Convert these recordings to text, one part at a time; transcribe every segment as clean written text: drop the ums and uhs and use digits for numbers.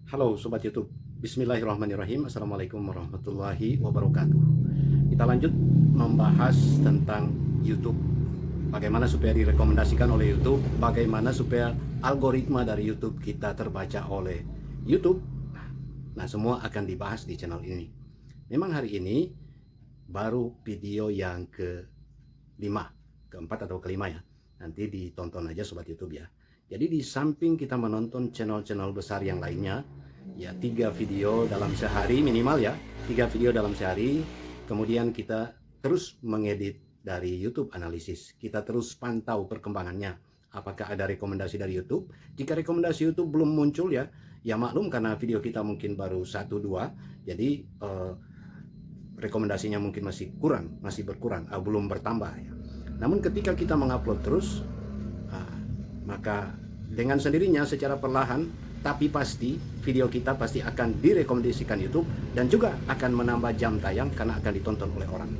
Halo Sobat YouTube, Bismillahirrahmanirrahim. Assalamualaikum warahmatullahi wabarakatuh. Kita lanjut membahas tentang YouTube. Bagaimana supaya direkomendasikan oleh YouTube, bagaimana supaya algoritma dari YouTube kita terbaca oleh YouTube. Nah, semua akan dibahas di channel ini. Memang hari ini baru video yang kelima, keempat atau kelima ya. Nanti ditonton aja Sobat YouTube ya. Jadi di samping kita menonton channel-channel besar yang lainnya, ya 3 video dalam sehari minimal ya, 3 video dalam sehari, kemudian kita terus mengedit dari YouTube analisis, kita terus pantau perkembangannya, apakah ada rekomendasi dari YouTube. Jika rekomendasi YouTube belum muncul ya maklum karena video kita mungkin baru 1-2, jadi rekomendasinya mungkin masih berkurang, belum bertambah ya. Namun ketika kita mengupload terus, maka dengan sendirinya secara perlahan tapi pasti video kita pasti akan direkomendasikan YouTube dan juga akan menambah jam tayang karena akan ditonton oleh orang.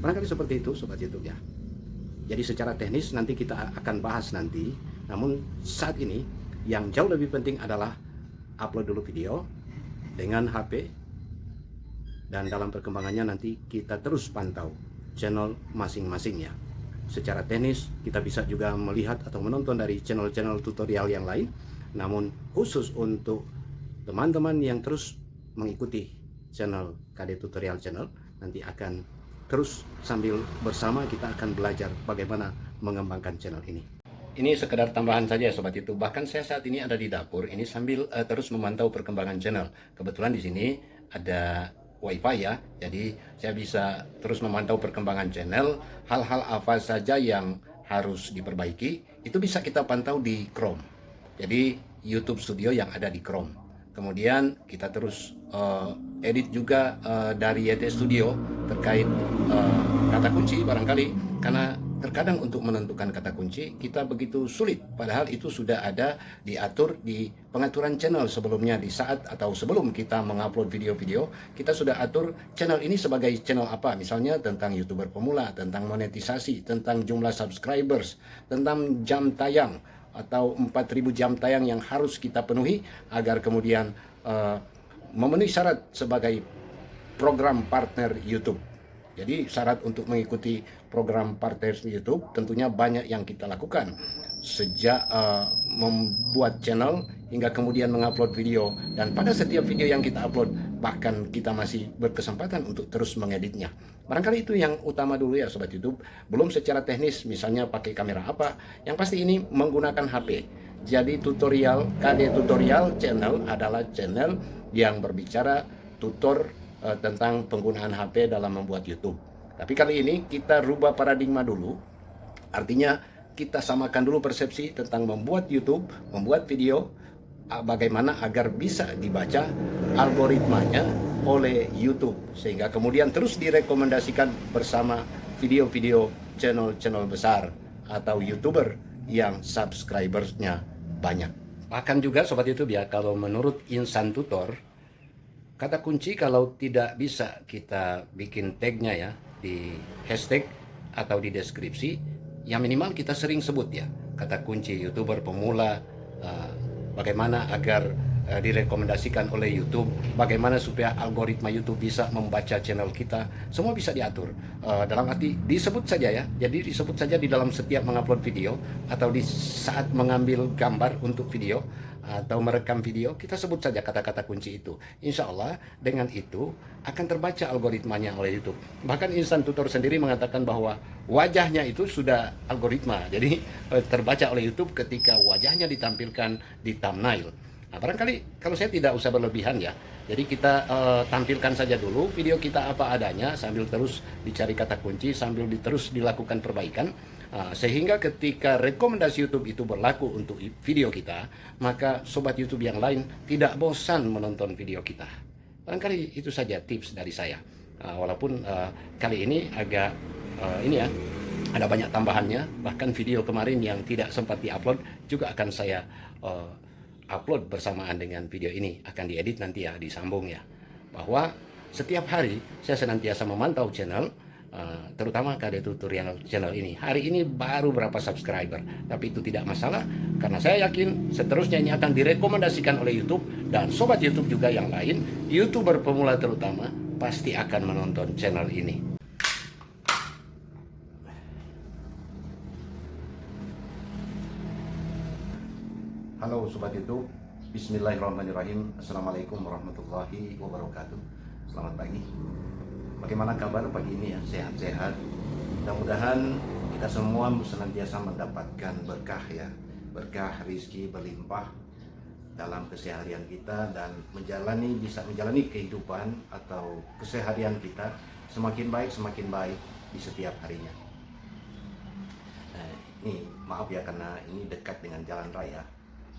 Barangkali seperti itu Sobat YouTube ya. Jadi secara teknis nanti kita akan bahas nanti. Namun saat ini yang jauh lebih penting adalah upload dulu video dengan HP, dan dalam perkembangannya nanti kita terus pantau channel masing-masing ya. Secara teknis kita bisa juga melihat atau menonton dari channel-channel tutorial yang lain. Namun khusus untuk teman-teman yang terus mengikuti channel KD Tutorial Channel, nanti akan terus sambil bersama kita akan belajar bagaimana mengembangkan channel ini. Ini sekedar tambahan saja Sobat YouTube. Bahkan saya saat ini ada di dapur ini sambil terus memantau perkembangan channel. Kebetulan di sini ada WiFi ya, jadi saya bisa terus memantau perkembangan channel. Hal-hal apa saja yang harus diperbaiki itu bisa kita pantau di Chrome. Jadi YouTube Studio yang ada di Chrome. Kemudian kita terus edit juga dari YT Studio terkait kata kunci barangkali, karena terkadang untuk menentukan kata kunci kita begitu sulit, padahal itu sudah ada diatur di pengaturan channel sebelumnya. Di saat atau sebelum kita mengupload video-video, kita sudah atur channel ini sebagai channel apa, misalnya tentang YouTuber pemula, tentang monetisasi, tentang jumlah subscribers, tentang jam tayang atau 4000 jam tayang yang harus kita penuhi agar kemudian memenuhi syarat sebagai program partner YouTube. Jadi syarat untuk mengikuti program partner YouTube tentunya banyak yang kita lakukan, sejak membuat channel hingga kemudian mengupload video, dan pada setiap video yang kita upload bahkan kita masih berkesempatan untuk terus mengeditnya. Barangkali itu yang utama dulu ya Sobat YouTube. Belum secara teknis misalnya pakai kamera apa, yang pasti ini menggunakan HP. Jadi tutorial KD Tutorial Channel adalah channel yang berbicara tutor tentang penggunaan HP dalam membuat YouTube. Tapi kali ini kita rubah paradigma dulu. Artinya kita samakan dulu persepsi tentang membuat YouTube, membuat video, bagaimana agar bisa dibaca algoritmanya oleh YouTube, sehingga kemudian terus direkomendasikan bersama video-video channel-channel besar atau YouTuber yang subscribersnya banyak. Bahkan juga Sobat YouTube ya, kalau menurut Insan Tutor, kata kunci kalau tidak bisa kita bikin tagnya ya di hashtag atau di deskripsi, ya minimal kita sering sebut ya kata kunci YouTuber pemula, bagaimana agar direkomendasikan oleh YouTube, bagaimana supaya algoritma YouTube bisa membaca channel kita, semua bisa diatur. Dalam arti disebut saja ya, jadi disebut saja di dalam setiap mengupload video atau di saat mengambil gambar untuk video atau merekam video, kita sebut saja kata-kata kunci itu. Insya Allah dengan itu akan terbaca algoritmanya oleh YouTube. Bahkan Insan Tutor sendiri mengatakan bahwa wajahnya itu sudah algoritma, jadi terbaca oleh YouTube ketika wajahnya ditampilkan di thumbnail. Nah, barangkali kalau saya tidak usah berlebihan ya, jadi kita tampilkan saja dulu video kita apa adanya sambil terus dicari kata kunci, sambil terus dilakukan perbaikan, sehingga ketika rekomendasi YouTube itu berlaku untuk video kita, maka Sobat YouTube yang lain tidak bosan menonton video kita. Barangkali itu saja tips dari saya. Walaupun kali ini agak ini ya, ada banyak tambahannya, bahkan video kemarin yang tidak sempat diupload juga akan saya upload bersamaan dengan video ini, akan diedit nanti ya, disambung ya. Bahwa setiap hari saya senantiasa memantau channel terutama KD Tutorial channel ini. Hari ini baru berapa subscriber, tapi itu tidak masalah karena saya yakin seterusnya ini akan direkomendasikan oleh YouTube, dan sobat YouTube juga yang lain, YouTuber pemula terutama, pasti akan menonton channel ini. Halo sobat YouTube, bismillahirrahmanirrahim. Assalamualaikum warahmatullahi wabarakatuh. Selamat pagi. Bagaimana kabar pagi ini ya? Sehat-sehat. Mudah-mudahan kita semua senantiasa mendapatkan berkah ya, berkah rizki berlimpah dalam keseharian kita, dan bisa menjalani kehidupan atau keseharian kita semakin baik di setiap harinya. Ini maaf ya, karena ini dekat dengan jalan raya.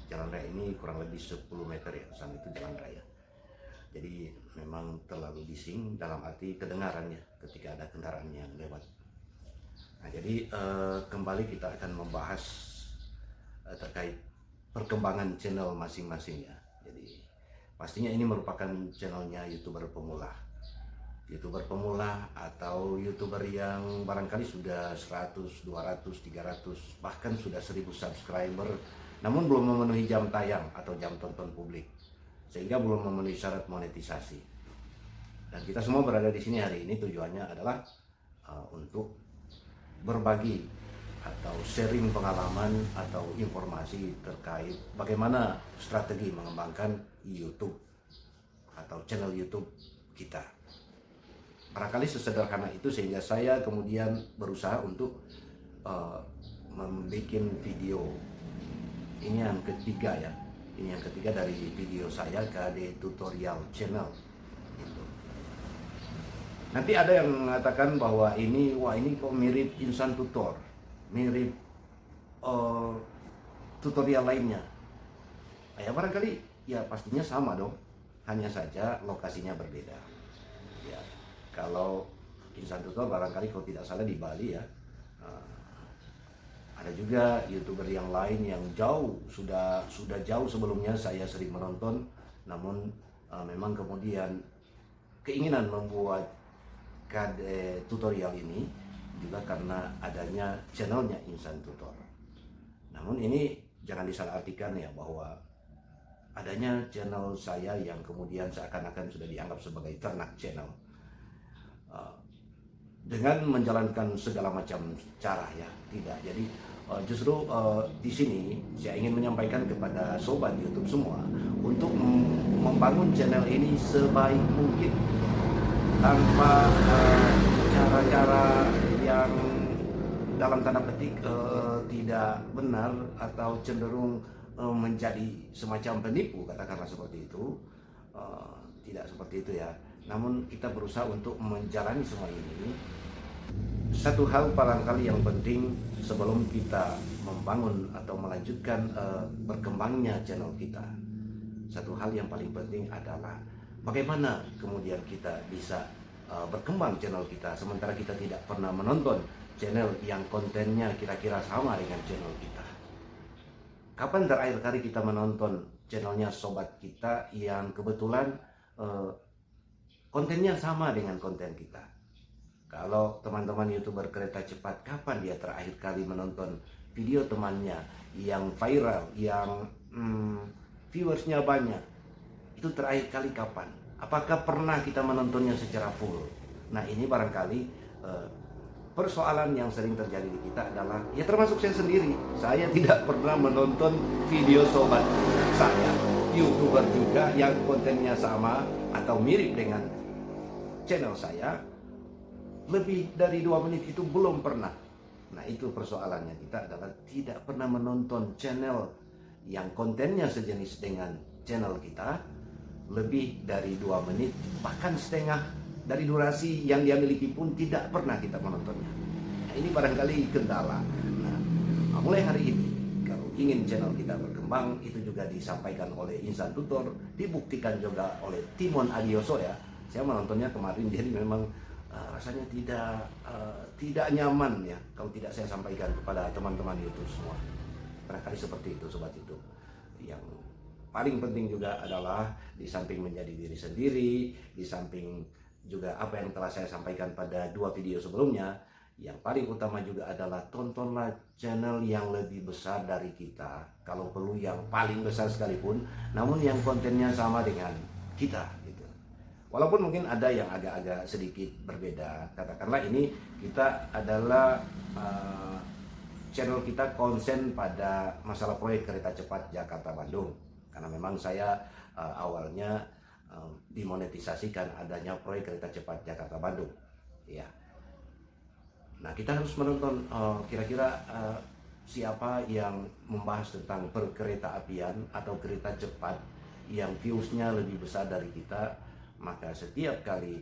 Jalan raya ini kurang lebih 10 meter ya, sana itu jalan raya. Jadi memang terlalu bising dalam arti kedengarannya ketika ada kendaraan yang lewat. Nah, jadi kembali kita akan membahas terkait perkembangan channel masing-masing ya. Jadi pastinya ini merupakan channelnya YouTuber pemula. YouTuber pemula atau YouTuber yang barangkali sudah 100, 200, 300, bahkan sudah 1000 subscriber, namun belum memenuhi jam tayang atau jam tonton publik, sehingga belum memenuhi syarat monetisasi. Dan kita semua berada di sini hari ini tujuannya adalah untuk berbagi atau sharing pengalaman atau informasi terkait bagaimana strategi mengembangkan YouTube atau channel YouTube kita. Barangkali sesederhana itu sehingga saya kemudian berusaha untuk membuat video. Ini yang ketiga ya. Ini yang ketiga dari video saya KD Tutorial Channel. Gitu. Nanti ada yang mengatakan bahwa ini kok mirip Insan Tutor, mirip tutorial lainnya. Ya barangkali ya pastinya sama dong, hanya saja lokasinya berbeda. Ya, kalau Insan Tutor barangkali kalau tidak salah di Bali ya. Ada juga YouTuber yang lain yang sudah jauh sebelumnya saya sering menonton, namun memang kemudian keinginan membuat KD Tutorial ini juga karena adanya channelnya Insan Tutor. Namun ini jangan disalahartikan ya, bahwa adanya channel saya yang kemudian seakan-akan sudah dianggap sebagai ternak channel dengan menjalankan segala macam cara ya, tidak. Jadi justru di sini saya ingin menyampaikan kepada sobat YouTube semua untuk membangun channel ini sebaik mungkin tanpa cara-cara yang dalam tanda petik tidak benar atau cenderung menjadi semacam penipu, katakanlah seperti itu. Tidak seperti itu ya. Namun kita berusaha untuk menjalani semua ini. Satu hal barangkali yang penting sebelum kita membangun atau melanjutkan berkembangnya channel kita, satu hal yang paling penting adalah bagaimana kemudian kita bisa berkembang channel kita sementara kita tidak pernah menonton channel yang kontennya kira-kira sama dengan channel kita. Kapan terakhir kali kita menonton channelnya sobat kita yang kebetulan kontennya sama dengan konten kita? Kalau teman-teman YouTuber kereta cepat, kapan dia terakhir kali menonton video temannya yang viral, yang viewersnya banyak? Itu terakhir kali kapan? Apakah pernah kita menontonnya secara full? Nah, ini barangkali persoalan yang sering terjadi di kita adalah, ya termasuk saya sendiri, saya tidak pernah menonton video sobat saya, YouTuber juga yang kontennya sama atau mirip dengan channel saya, lebih dari 2 menit itu belum pernah. Nah, itu persoalannya, kita adalah tidak pernah menonton channel yang kontennya sejenis dengan channel kita lebih dari 2 menit, bahkan setengah dari durasi yang dia miliki pun tidak pernah kita menontonnya. Nah, ini barangkali kendala. Nah, mulai hari ini kalau ingin channel kita berkembang, itu juga disampaikan oleh Insan Tutor, dibuktikan juga oleh Timon Adioso ya. Saya menontonnya kemarin, jadi memang rasanya tidak nyaman ya kalau tidak saya sampaikan kepada teman-teman YouTube semua. Barangkali seperti itu sobat YouTube. Yang paling penting juga adalah di samping menjadi diri sendiri, di samping juga apa yang telah saya sampaikan pada 2 video sebelumnya, yang paling utama juga adalah tontonlah channel yang lebih besar dari kita, kalau perlu yang paling besar sekalipun, namun yang kontennya sama dengan kita gitu. Walaupun mungkin ada yang agak-agak sedikit berbeda, katakanlah ini kita adalah channel kita konsen pada masalah proyek kereta cepat Jakarta-Bandung, karena memang saya awalnya dimonetisasikan adanya proyek kereta cepat Jakarta-Bandung ya. Nah, kita harus menonton kira-kira siapa yang membahas tentang perkereta apian atau kereta cepat yang viewsnya lebih besar dari kita. Maka setiap kali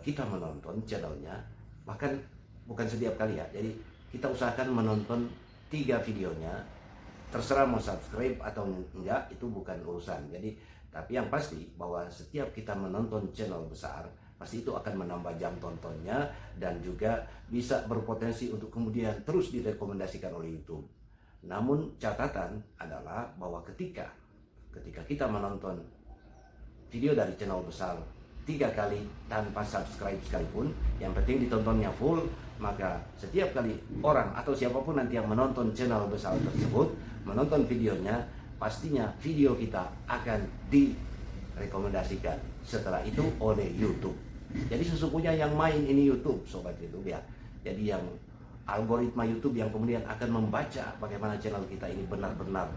kita menonton channelnya, bahkan bukan setiap kali ya, jadi kita usahakan menonton 3 videonya, terserah mau subscribe atau enggak, itu bukan urusan. Tapi yang pasti bahwa setiap kita menonton channel besar, pasti itu akan menambah jam tontonnya dan juga bisa berpotensi untuk kemudian terus direkomendasikan oleh YouTube. Namun catatan adalah bahwa ketika kita menonton video dari channel besar 3 kali tanpa subscribe sekalipun, yang penting ditontonnya full, maka setiap kali orang atau siapapun nanti yang menonton channel besar tersebut, menonton videonya, pastinya video kita akan direkomendasikan setelah itu oleh YouTube. Jadi sesungguhnya yang main ini YouTube, sobat YouTube ya. Jadi yang algoritma YouTube yang kemudian akan membaca bagaimana channel kita ini benar-benar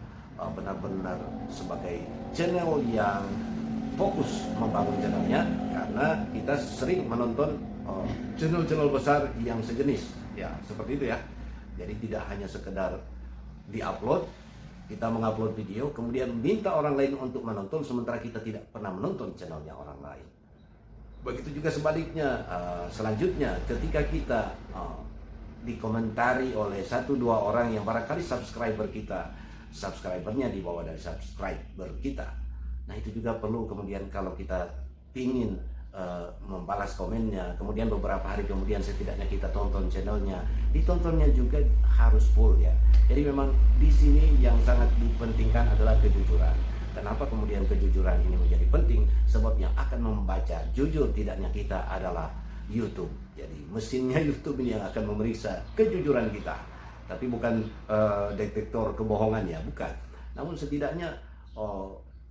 sebagai channel yang fokus membangun channelnya, karena kita sering menonton channel-channel besar yang sejenis ya, seperti itu ya. Jadi tidak hanya sekedar diupload, kita mengupload video kemudian minta orang lain untuk menonton sementara kita tidak pernah menonton channelnya orang lain. Begitu juga sebaliknya. Selanjutnya ketika kita dikomentari oleh 1-2 orang yang barangkali subscribernya di bawah dari subscriber kita, nah itu juga perlu kemudian kalau kita ingin membalas komennya, kemudian beberapa hari kemudian setidaknya kita tonton channelnya, ditontonnya juga harus full ya. Jadi memang di sini yang sangat dipentingkan adalah kejujuran. Kenapa kemudian kejujuran ini menjadi penting? Sebab yang akan membaca jujur tidaknya kita adalah YouTube. Jadi mesinnya YouTube ini yang akan memeriksa kejujuran kita, tapi bukan detektor kebohongan ya, bukan. Namun setidaknya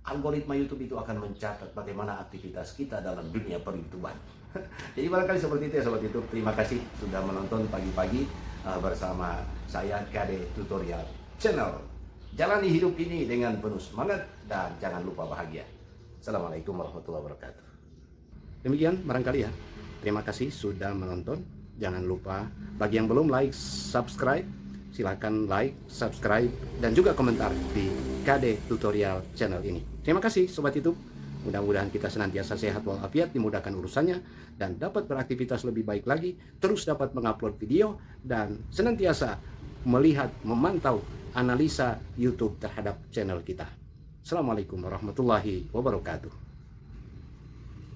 algoritma YouTube itu akan mencatat bagaimana aktivitas kita dalam dunia per-YouTubean. Jadi barangkali seperti itu ya sobat YouTube. Terima kasih sudah menonton pagi-pagi bersama saya KD Tutorial Channel. Jalani hidup ini dengan penuh semangat dan jangan lupa bahagia. Assalamualaikum warahmatullahi wabarakatuh. Demikian barangkali ya. Terima kasih sudah menonton. Jangan lupa bagi yang belum like, subscribe, silahkan like, subscribe, dan juga komentar di KD Tutorial Channel ini. Terima kasih sobat YouTube. Mudah-mudahan kita senantiasa sehat walafiat, dimudahkan urusannya, dan dapat beraktivitas lebih baik lagi, terus dapat mengupload video, dan senantiasa melihat, memantau analisa YouTube terhadap channel kita. Assalamualaikum warahmatullahi wabarakatuh.